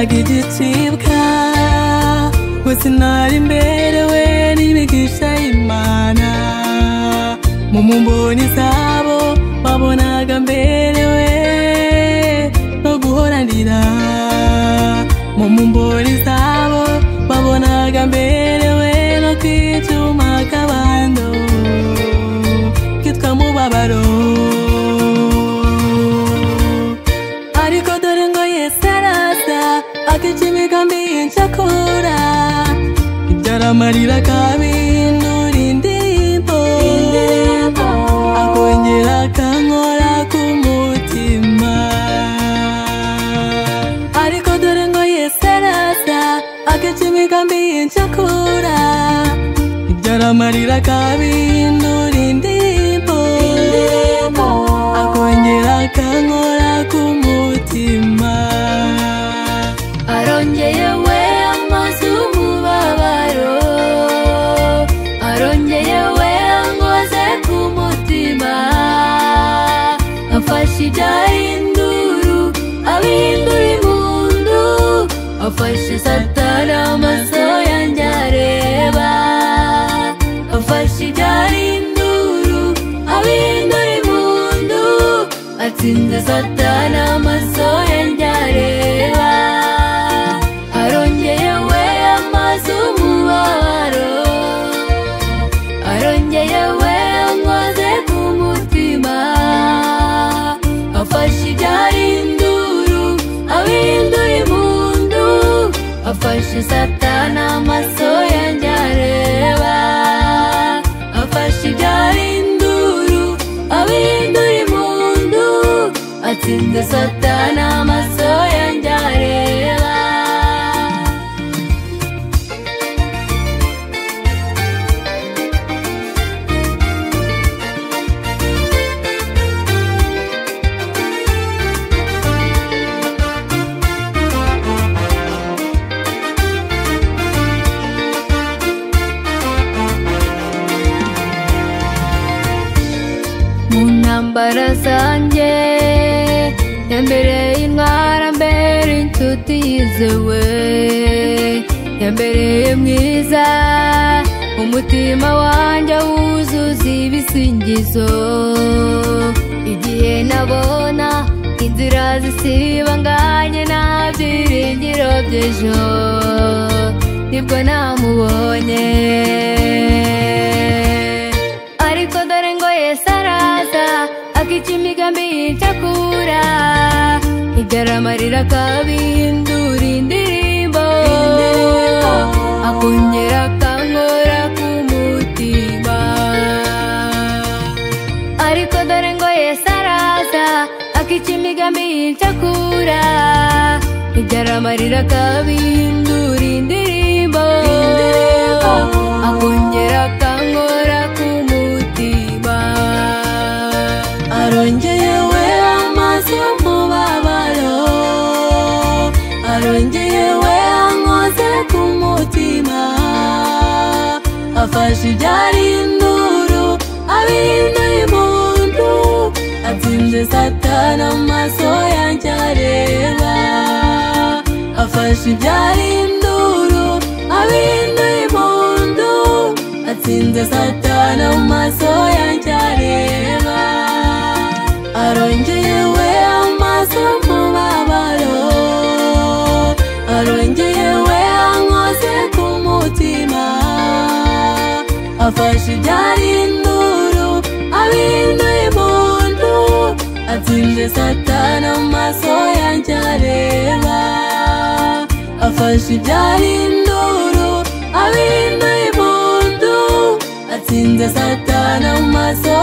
igicibwa gusa nari imbere we n'imigisha y'Imana mu mboni zabo babonaga mberewe no guhoranira mu mboni zabo babonaga mberewe no kwicuma akabando kitwa mubabaro ariko dore ngo Yesu araza akica imigambi y'inshakura ibyaramarira akabindura indirimbo akongera akankora ku mutima ariko dore ngo Yesu araza akica imigambi y'inshakura ibyaramarira akabindura indirimbo akongera akankora ku mutima arongeye we amaze umubabaro arongeye we ankoze ku mutima afashe ibyahinduru abindura impundu afashe Satani amaso yanjye areba afashe ibyahinduru abindura impundu atsinze Satani amaso yanjye areba arongeye we amaze umubabaro arongeye we ankoze ku mutima afashe ibyahinduru abindura impundu afashe Satani amaso yanjye areba afashe ibyahinduru abindura impundu atsinze Satani amaso yanjye areba ntambara zanjye yambereye intwara mbere inshuti yizewe yambereye mwiza umutima wanjye wuzuza ibisingizo igihe nabona inzira zisibanganye nta byiringiro by'ejo nibwo namubonye ariko dore ngo Yesu araza akica imigambi y'inshakura ibyaramarira akabindura indirimbo akongera akankora ku mutima ariko dore ngo Yesu araza akica imigambi y'inshakura ibyaramarira akabindura indirimbo akongera akankora ku mutima arongeye we amaze umubabaro arongeye we ankoze ku mutima afashe ibyahinduru abindura impundu atsinze Satani amaso yanjye areba afashe ibyahinduru abindura impundu atsinze Satani amaso yanjye areba arongeye we amaze umubabaro arongeye we ankoze ku mutima afashe ibyahinduru abindura impundu atsinze Satani amaso yanjye areba afashe ibyahinduru abindura impundu atsinze Satani amaso